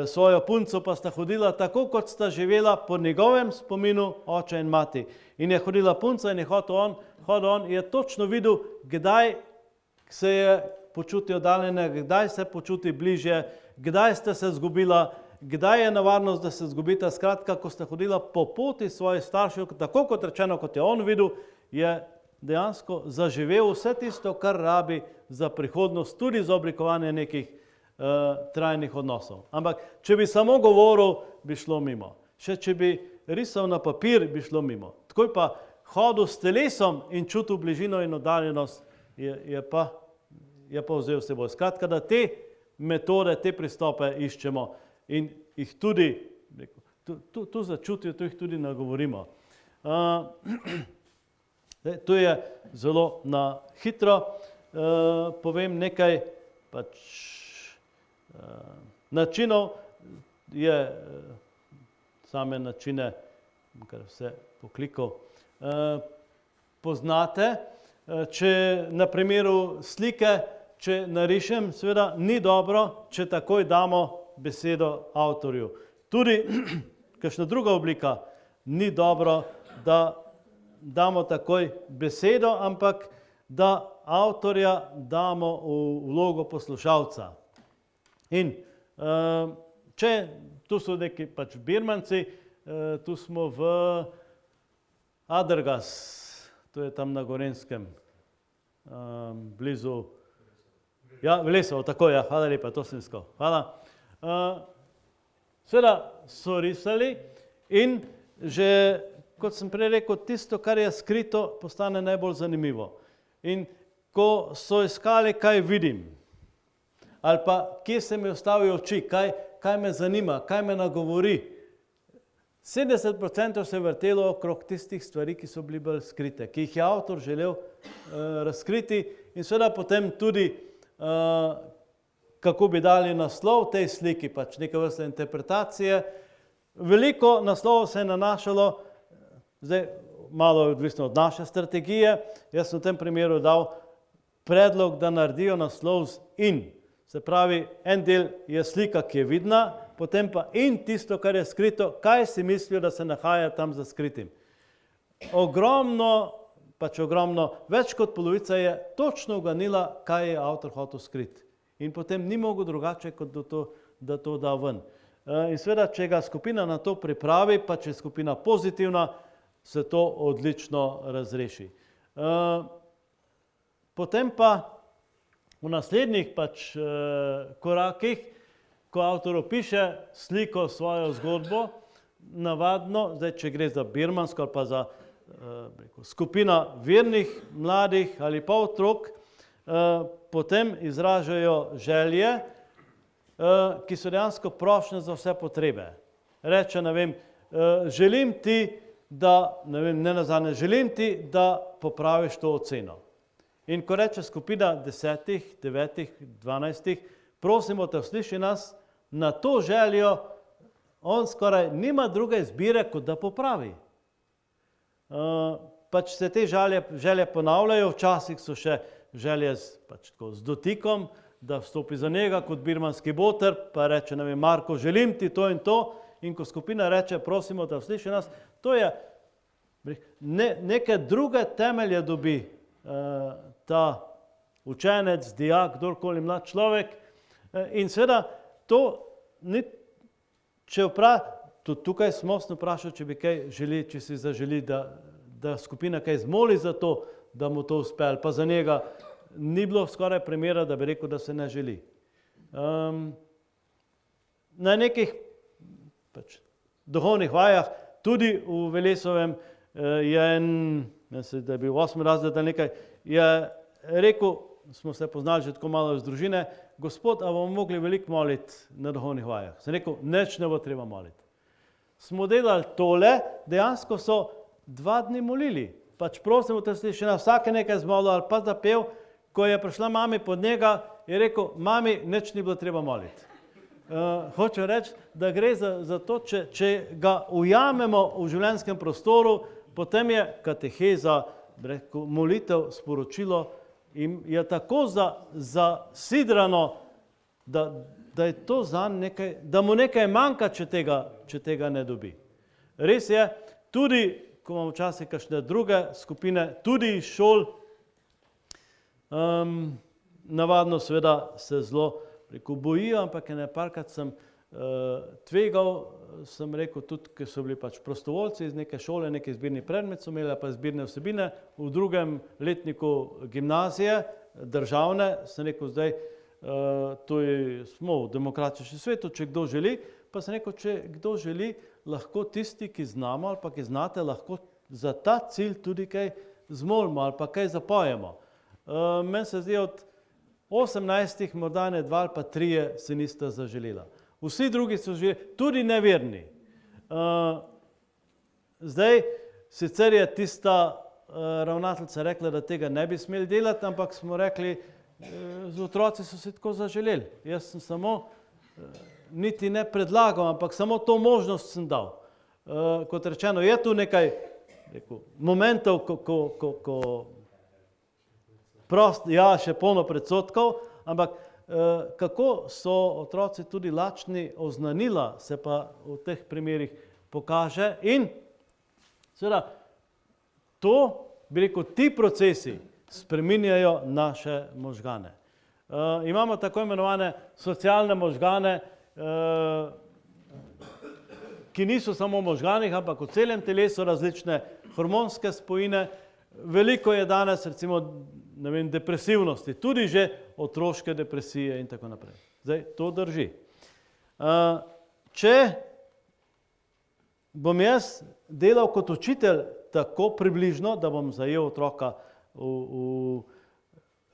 svojo punco, pa sta hodila tako, kot sta živela po njegovem spominu oče in mati. In je hodila punca in je hodil on, je točno videl, kdaj se je počutil oddaljene, kdaj se počuti bližje, kdaj ste se zgubila, kdaj je nevarnost, da se zgubita. Skratka, ko sta hodila po poti svojih staršev, tako kot rečeno, kot je on videl, je dejansko zaživel vse tisto, kar rabi za prihodnost, tudi za oblikovanje nekih trajnih odnosov. Ampak, če bi samo govoril, bi šlo mimo. Še če bi risal na papir, bi šlo mimo. Takoj pa hodil s telesom in čutil bližino in oddaljenost, je pa vzel s seboj. Skratka, da te metode, te pristope iščemo in jih tudi, tu začutijo, tu jih tudi nagovorimo. To je zelo na hitro. Povem nekaj načinov, je same načine, kar vse poklikal, poznate. Če na primeru slike, če narišem, seveda ni dobro, če takoj damo besedo avtorju. Tudi kakšna druga oblika, ni dobro, da damo takoj besedo, ampak da avtorja damo v vlogo poslušalca. In tu so neki pač Birmanci, tu smo v Adergas, to je tam na Gorenskem, blizu, ja, v Lesovo, tako je, hvala lepa, to sem iskal, hvala. Seveda so risali in že, kot sem prej rekel, tisto, kar je skrito, postane najbolj zanimivo. In ko so iskali, kaj vidim, ali pa kje se mi ustavijo oči, kaj me zanima, kaj me nagovori, 70% se je vrtelo okrog tistih stvari, ki so bili bolj skrite, ki jih je avtor želel razkriti in seveda potem tudi, kako bi dali naslov tej sliki, pač neke vrste interpretacije. Veliko naslovov se je nanašalo, zdaj malo je odvisno od naše strategije, jaz sem v tem primeru dal predlog, da naredijo naslov z in. Se pravi, en del je slika, ki je vidna, potem pa in tisto, kar je skrito, kaj si mislijo, da se nahaja tam za skritim. Ogromno, več kot polovica je točno uganila, kaj je avtor hotel skriti. In potem ni mogel drugače, kot da to da ven. In seveda, če ga skupina na to pripravi, pa če je skupina pozitivna, se to odlično razreši. Potem pa v naslednjih korakih, ko avtor opiše sliko, svojo zgodbo, navadno, zdaj če gre za birmansko ali pa za skupina vernih, mladih ali pa otrok, potem izražajo želje, ki so dejansko prošnje za vse potrebe. Reče, ne vem, želim ti, da popraviš to oceno. In ko reče skupina 10, 9, 12, prosimo te, usliši nas, na to željo, on skoraj nima druge izbire, kot da popravi. Pač se te želje ponavljajo, včasih so še želje z dotikom, da vstopi za njega kot birmanski boter, pa reče, ne vem, Marko, želim ti to in to, in ko skupina reče, prosimo te, usliši nas, to je neke druge temelje dobi ta učenec, dijak, kdorkoli mlad človek. In seveda to ni, tudi tukaj smo se vprašali, če bi kaj želi, če si zaželi, da skupina kaj zmoli za to, da mu to uspe, ali pa za njega ni bilo skoraj primera, da bi rekel, da se ne želi. Na nekih duhovnih vajah, tudi v Velesovem, je en, mislim, da je bil 8. razred ali nekaj, je rekel, smo se poznali že tako malo iz družine, Gospod, a bomo mogli veliko moliti na duhovnih vajah? Sem rekel, nič ne bo treba moliti. Smo delali tole, dejansko so 2 dni molili. Pač prosimo te, sliši na vsake nekaj zmolil ali pa zapel, ko je prišla mami pod njega, je rekel, mami, nič ni bilo treba moliti. Hočem reči, da gre za to, če ga ujamemo v življenjskem prostoru, potem je kateheza, molitev, sporočilo in je tako zasidrano, da je to zanj nekaj, da mu nekaj manjka, če tega ne dobi. Res je, tudi, ko imamo včasih kakšne druge skupine, tudi iz šol, navadno seveda se zelo bojijo, ampak parkrat sem tvegal, sem rekel tudi, ker so bili pač prostovoljci iz neke šole, neki zbirni predmet so imeli, pa zbirne vsebine, v 2. letniku gimnazije, državne, sem rekel zdaj, smo v demokratičnem svetu, če kdo želi, pa sem rekel, če kdo želi, lahko tisti, ki znamo ali pa ki znate, lahko za ta cilj tudi kaj zmolimo ali pa kaj zapojemo. Meni se zdi, od 18 morda ne 2 ali pa 3 se nista zaželela. Vsi drugi so že tudi neverni. Zdaj, sicer je tista ravnateljica rekla, da tega ne bi smeli delati, ampak smo rekli, z otroci so se tako zaželeli. Jaz sem samo, niti ne predlagal, ampak samo to možnost sem dal. Kot rečeno, je tu nekaj momentov, ko še polno predsodkov, ampak kako so otroci tudi lačni oznanila, se pa v teh primerih pokaže in seveda to, bi rekel, ti procesi spreminjajo naše možgane. Imamo tako imenovane socialne možgane, ki niso samo v možganih, ampak v celem telesu, različne hormonske spojine. Veliko je danes recimo depresivnosti, tudi že otroške depresije in tako naprej. Zdaj, to drži. Če bom jaz delal kot učitelj tako približno, da bom zajel otroka v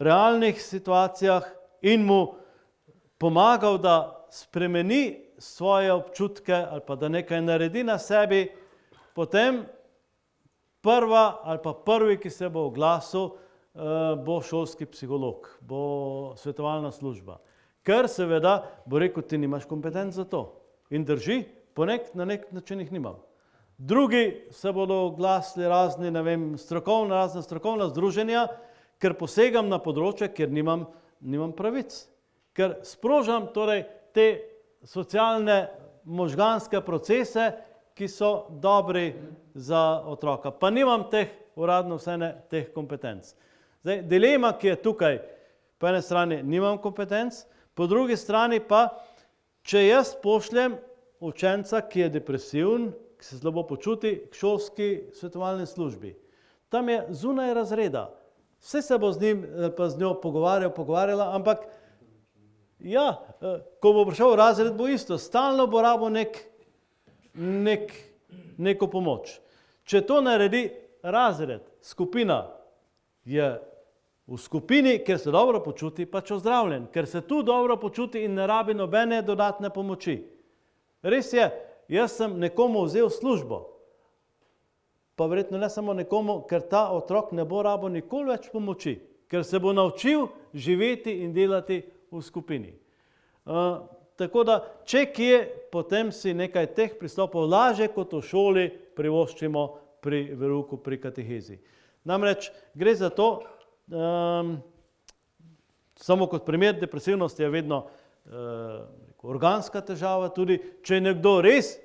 realnih situacijah in mu pomagal, da spremeni svoje občutke ali pa da nekaj naredi na sebi, potem prva ali pa prvi, ki se bo oglasil, bo šolski psiholog, bo svetovalna služba. Ker seveda bo rekel, ti nimaš kompetenc za to. In drži, na nek način jih nimam. Drugi se bodo oglasili razne strokovna združenja, ker posegam na področje, kjer nimam pravic. Ker sprožam torej te socialne možganske procese, ki so dobri za otroka. Pa nimam uradno teh kompetenc. Zdaj, dilema, ki je tukaj, po eni strani nimam kompetenc, po drugi strani pa, če jaz pošljem učenca, ki je depresiven, ki se slabo počuti, k šolski svetovalni službi. Tam je zunaj razreda. Vse se bo z njim pa z njo pogovarjala, ampak ja, ko bo prišel v razred, bo isto. Stalno bo rabo neko pomoč. Če to naredi razred, skupina je v skupini, ker se dobro počuti, pač ozdravljen, ker se tu dobro počuti in ne rabi nobene dodatne pomoči. Res je, jaz sem nekomu vzel službo, pa verjetno ne samo nekomu, ker ta otrok ne bo rabo nikoli več pomoči, ker se bo naučil živeti in delati v skupini. Tako da, če kje, potem si nekaj teh pristopov lažje kot v šoli privoščimo pri verouku, pri katehezi. Namreč gre za to, samo kot primer depresivnosti je vedno organska težava, tudi če je nekdo res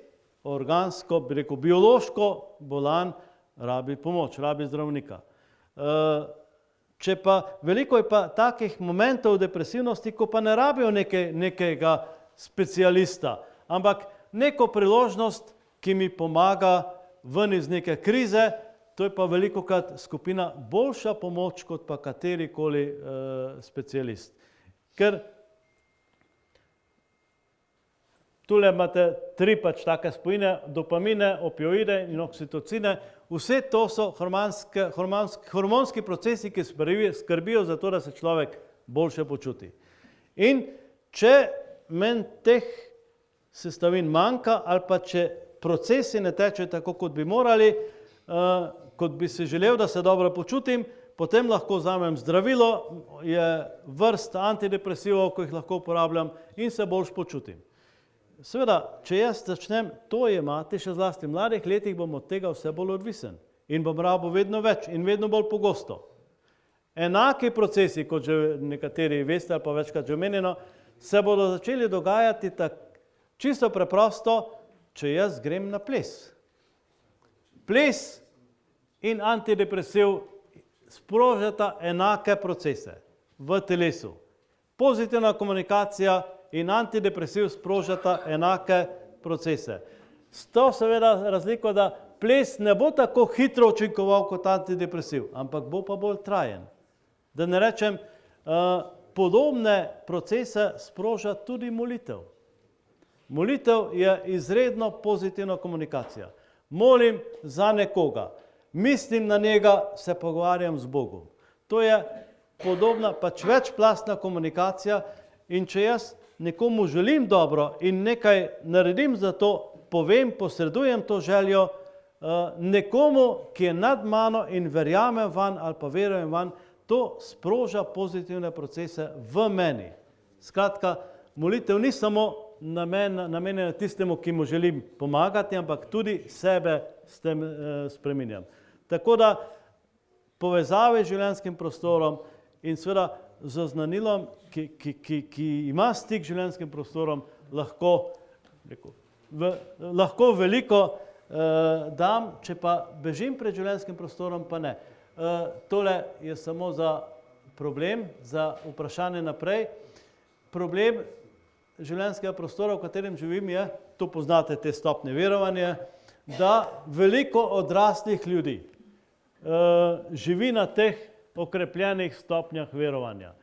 organsko, bi rekel, biološko bolan, rabi pomoč, rabi zdravnika. Če pa, veliko je pa takih momentov depresivnosti, ko pa ne rabijo nekega specialista, ampak neko priložnost, ki mi pomaga ven iz neke krize, to je pa velikokrat skupina boljša pomoč, kot pa katerikoli specialist. Ker tule imate 3 pač take spojine, dopamine, opioide in oksitocine. Vse to so hormonski procesi, ki skrbijo za to, da se človek boljše počuti. In če meni teh sestavin manjka ali pa če procesi ne tečejo tako, kot bi morali, kot bi si želel, da se dobro počutim, potem lahko vzamem zdravilo, je vrsta antidepresivov, ko jih lahko uporabljam in se boljš počutim. Seveda, če jaz začnem to jemati, še zlasti v mladih letih, bom od tega vse bolj odvisen in bom rabo vedno več in vedno bolj pogosto. Enaki procesi, kot že nekateri veste ali pa večkrat že omenjeno, se bodo začeli dogajati čisto preprosto, če jaz grem na ples. Ples in antidepresiv sprožata enake procese v telesu. Pozitivna komunikacija in antidepresiv sprožata enake procese. S to seveda razliko, da ples ne bo tako hitro učinkoval kot antidepresiv, ampak bo pa bolj trajen. Da ne rečem, podobne procese sproža tudi molitev. Molitev je izredno pozitivna komunikacija. Molim za nekoga, mislim na njega, se pogovarjam z Bogom. To je podobna, pač večplastna komunikacija in če jaz nekomu želim dobro in nekaj naredim za to, povem, posredujem to željo nekomu, ki je nad mano in verjamem van ali pa verujem van, to sproža pozitivne procese v meni. Skratka, molitev ni samo namenjena tistemu, ki mu želim pomagati, ampak tudi sebe s tem spreminjam. Tako da povezave z življenjskim prostorom in seveda z oznanilom, ki ima stik z življenjskim prostorom, lahko veliko dam, če pa bežim pred življenjskim prostorom, pa ne. tole je samo za problem, za vprašanje naprej. Problem življenjskega prostora, v katerem živim, je, to poznate te stopnje verovanja, da veliko odraslih ljudi živi na teh okrepljenih stopnjah verovanja.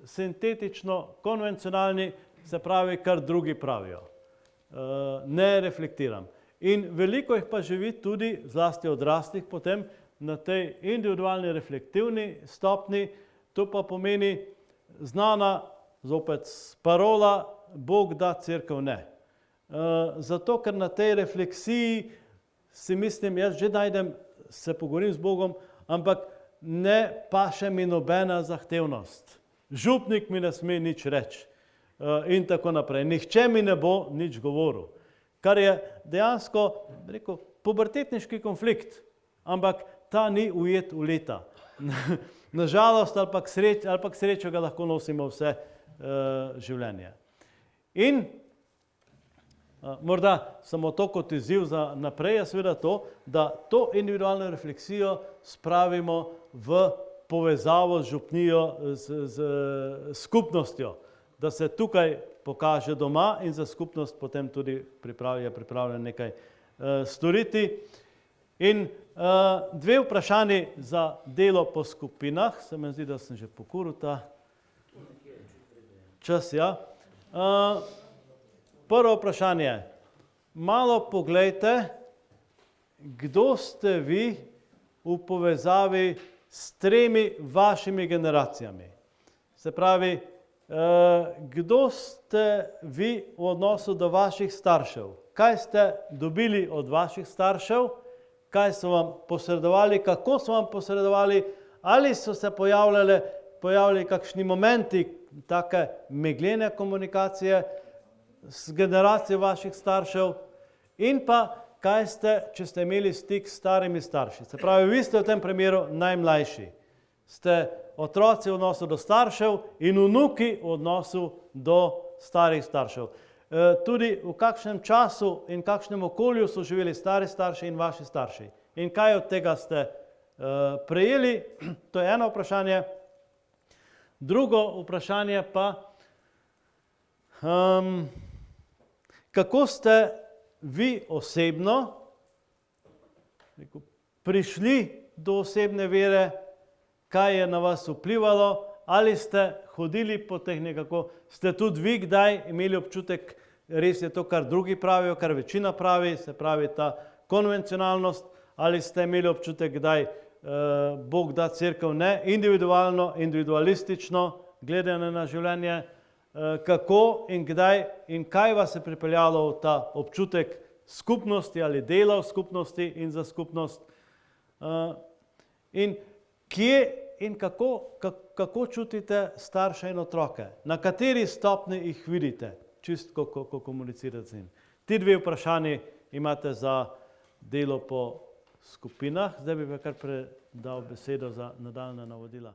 Sintetično, konvencionalni, se pravi, kar drugi pravijo. Ne reflektiram. In veliko jih pa živi tudi, zlasti odraslih, potem na tej individualni reflektivni stopni, to pa pomeni znana, zopet parola, Bog da, cerkev ne. Zato, ker na tej refleksiji si mislim, jaz že najdem, se pogovorim z Bogom, ampak ne paše mi nobena zahtevnost. Župnik mi ne sme nič reči in tako naprej. Nihče mi ne bo nič govoril. Kar je dejansko, rekel, pubertetniški konflikt, ampak ta ni ujet v leta. Nažalost ali pa k srečo ga lahko nosimo vse življenje. In morda samo to kot izziv za naprej je seveda to, da to individualno refleksijo spravimo v povezavo z župnijo, z skupnostjo, da se tukaj pokaže doma in za skupnost potem tudi je pripravljen nekaj storiti. In dve vprašanji za delo po skupinah, se mi zdi, da sem že pokuril ta čas, ja. Prvo vprašanje, malo poglejte, kdo ste vi v povezavi s tremi vašimi generacijami. Se pravi, kdo ste vi v odnosu do vaših staršev? Kaj ste dobili od vaših staršev? Kaj so vam posredovali? Kako so vam posredovali? Ali so se pojavljali kakšni momenti take megljene komunikacije s generacijo vaših staršev? In pa, kaj ste, če ste imeli stik s starimi starši? Se pravi, vi ste v tem primeru najmlajši. Ste otroci v odnosu do staršev in vnuki v odnosu do starih staršev. Tudi v kakšnem času in kakšnem okolju so živeli stari starši in vaši starši. In kaj od tega ste prejeli? To je eno vprašanje. Drugo vprašanje pa, kako ste vi osebno prišli do osebne vere, kaj je na vas vplivalo, ali ste hodili po teh nekako, ste tudi vi kdaj imeli občutek, res je to, kar drugi pravijo, kar večina pravi, se pravi ta konvencionalnost, ali ste imeli občutek kdaj, Bog da, cerkev ne, individualno, individualistično, gledanje na življenje, kako in kdaj in kaj vas je pripeljalo v ta občutek skupnosti ali dela v skupnosti in za skupnost. In kje in kako čutite starše in otroke? Na kateri stopni jih vidite, čisto ko komunicirate z njim? Ti dve vprašanji imate za delo po skupinah. Zdaj bi pa kar predal besedo za nadaljnja navodila.